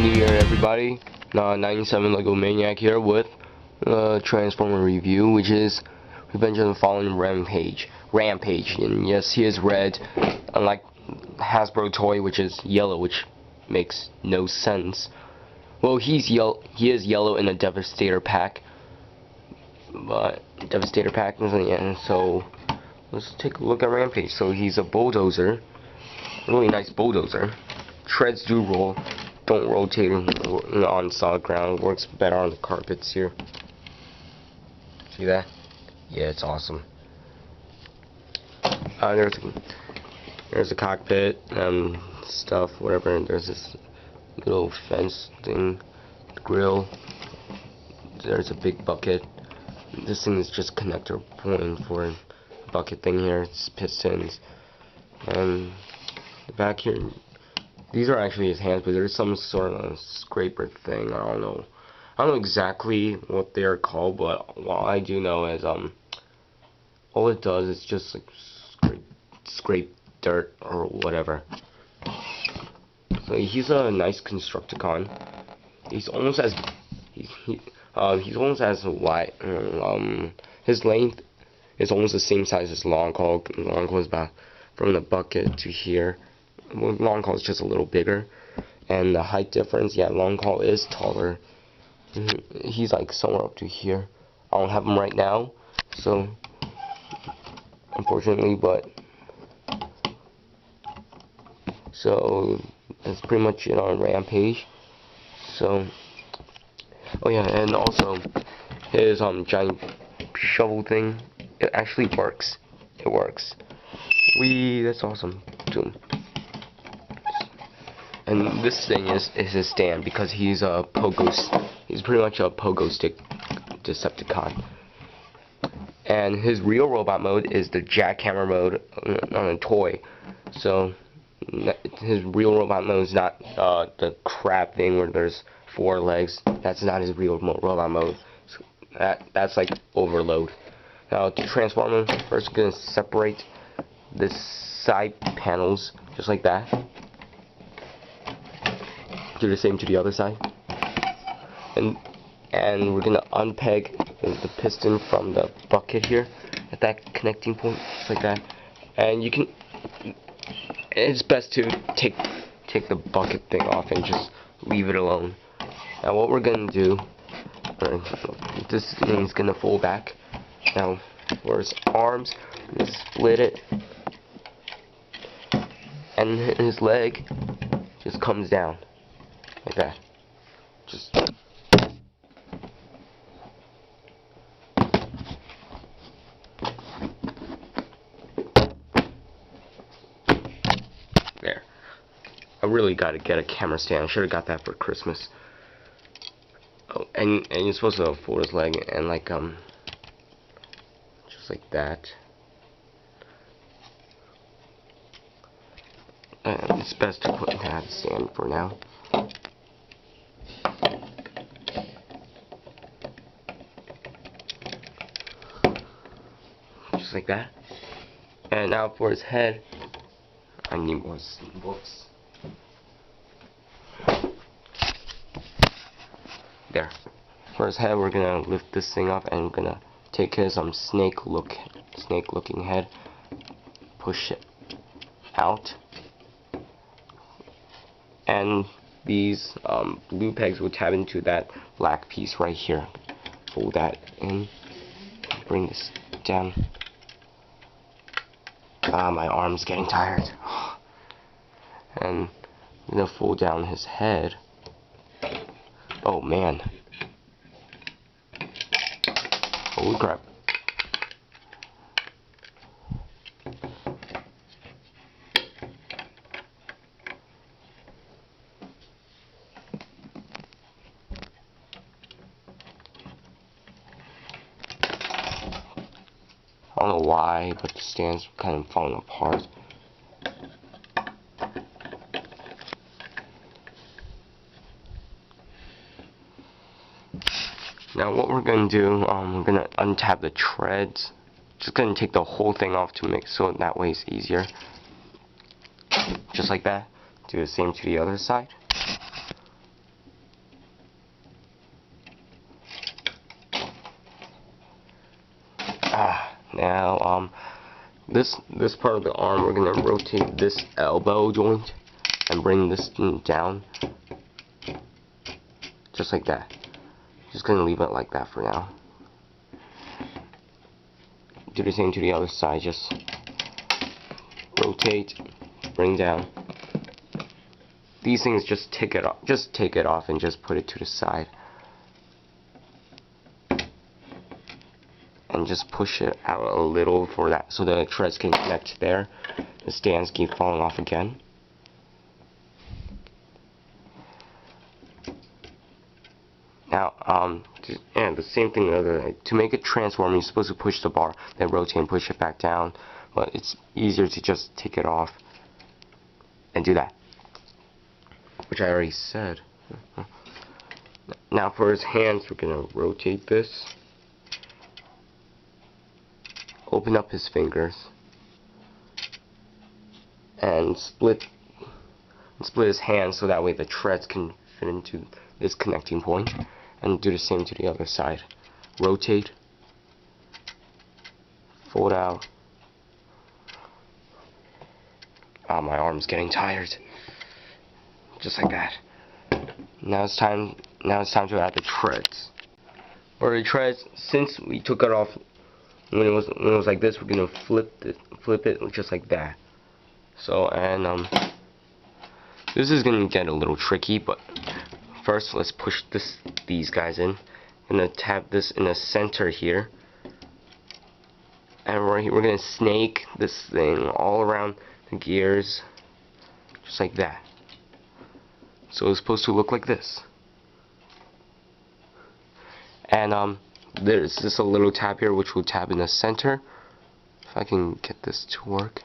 New Year, everybody. 97 Lego Maniac here with Transformer review, which is Revenge of the Fallen Rampage. And yes, he is red, unlike Hasbro toy, which is yellow, which makes no sense. Well, he is yellow in a Devastator pack, but Devastator pack isn't yet. So let's take a look at Rampage. So he's a bulldozer, really nice bulldozer. Treads do roll, don't rotate on solid ground. Works better on the carpets here. See that? Yeah, it's awesome. There's a cockpit, stuff, whatever. And there's this little fence thing, grill. There's a big bucket. This thing is just connector point for a bucket thing here. It's pistons, and the back here. These are actually his hands, but there's some sort of a scraper thing. I don't know exactly what they are called, but what I do know is all it does is just like scrape dirt or whatever. So he's a nice Constructicon. He's almost as he's almost as wide. His length is almost the same size as Long Call. Long Call is about from the bucket to here. Well, Long Call is just a little bigger, and the height difference, yeah, Long Call is taller. He's like somewhere up to here. I don't have him right now, so unfortunately, but so that's pretty much it on Rampage. So, oh yeah, and also his giant shovel thing, it actually works. It works. That's awesome too. And this thing is his stand, because he's a he's pretty much a pogo stick Decepticon. And his real robot mode is the jackhammer mode on a toy. So his real robot mode is not the crap thing where there's 4 legs. That's not his real robot mode. So that's like overload. Now to transform him, first we're gonna separate the side panels just like that. Do the same to the other side, and we're gonna unpeg the piston from the bucket here at that connecting point, just like that. And you can, it's best to take the bucket thing off and just leave it alone. Now what we're gonna do, this thing is gonna fold back. Now for his arms, we're gonna split it, and his leg just comes down. Like that. Just there. I really gotta get a camera stand. I should have got that for Christmas. Oh, and you're supposed to fold his leg and like just like that. And it's best to put that stand for now. Just like that. And now for his head, I need more books. There. For his head, we're gonna lift this thing up, and we're gonna take his snake-looking head, push it out, and these blue pegs will tab into that black piece right here. Fold that in. Bring this down. My arm's getting tired. And I'm gonna fold down his head. Oh man. Holy crap. I don't know why, but the stand's kind of falling apart. Now what we're going to do, we're going to untab the treads. Just going to take the whole thing off to make so that way it's easier. Just like that. Do the same to the other side. Now this part of the arm, we're gonna rotate this elbow joint and bring this down, just like that. Just gonna leave it like that for now. Do the same to the other side. Just rotate, bring down. These things, just take it off. Just take it off and just put it to the side. And just push it out a little for that, so the threads can connect there. The stands keep falling off again. Now, and the same thing the other way. To make it transform, you're supposed to push the bar, then rotate and push it back down. But it's easier to just take it off and do that, which I already said. Now for his hands, we're gonna rotate this. Open up his fingers and split his hands so that way the threads can fit into this connecting point, and do the same to the other side. Rotate, fold out. My arm's getting tired. Just like that. Now it's time to add the threads. For the threads, since we took it off when it was like this, we're gonna flip it just like that. So, and this is gonna get a little tricky, but first let's push these guys in. I'm gonna tap this in the center here, and we're gonna snake this thing all around the gears, just like that. So it's supposed to look like this. And there's just a little tab here which will tab in the center. If I can get this to work.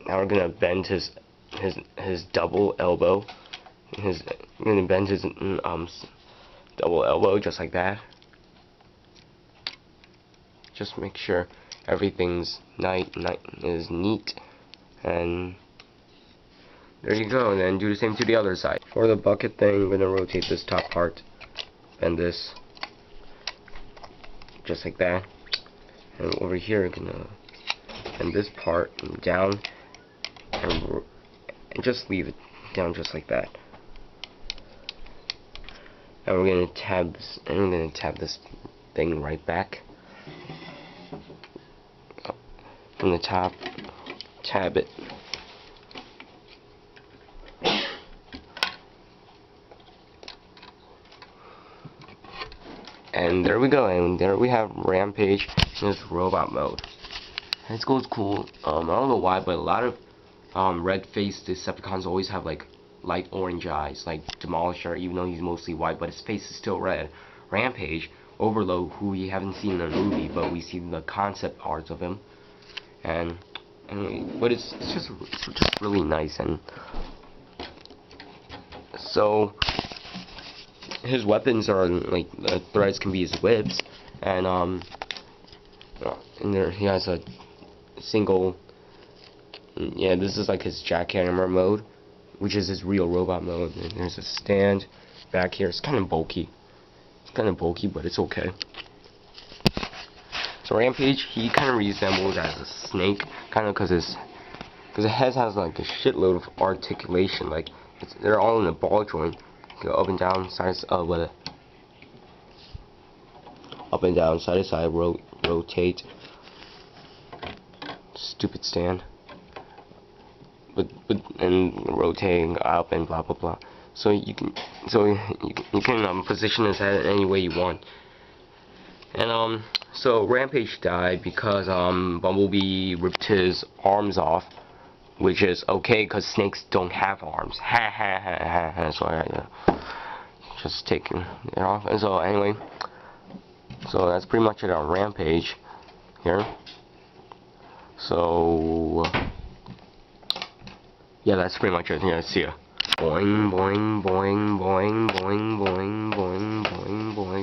Now we're gonna bend his double elbow. We're gonna bend his double elbow just like that. Just make sure everything's is neat, and there you go. And then do the same to the other side. For the bucket thing, I'm gonna rotate this top part, bend this just like that, and over here I'm gonna bend this part down and just leave it down just like that. And we're gonna tab this, and we're gonna tab this thing right back from the top. Tab it. And there we go, and there we have Rampage in his robot mode. And it's cool. I don't know why, but a lot of red-faced Decepticons always have like light orange eyes, like Demolisher, even though he's mostly white, but his face is still red. Rampage, Overload, who we haven't seen in the movie, but we see the concept arts of him, but it's just really nice. And so his weapons are like the threads can be his whips, and there he has a single. Yeah, this is like his jackhammer mode, which is his real robot mode. And there's a stand back here. It's kind of bulky. But it's okay. So Rampage, he kind of resembles as a snake, kind of because his head has like a shitload of articulation. Like they're all in a ball joint. Go up and down, side to side, rotate. Stupid stand. And rotating up and blah blah blah. So you can position his head any way you want. And so Rampage died because Bumblebee ripped his arms off, which is okay because snakes don't have arms. Ha ha ha ha ha. So I just taking it off. And so anyway, so that's pretty much it on Rampage here. So yeah, that's pretty much it. Yeah, see ya. Boing boing boing boing boing boing boing boing boing.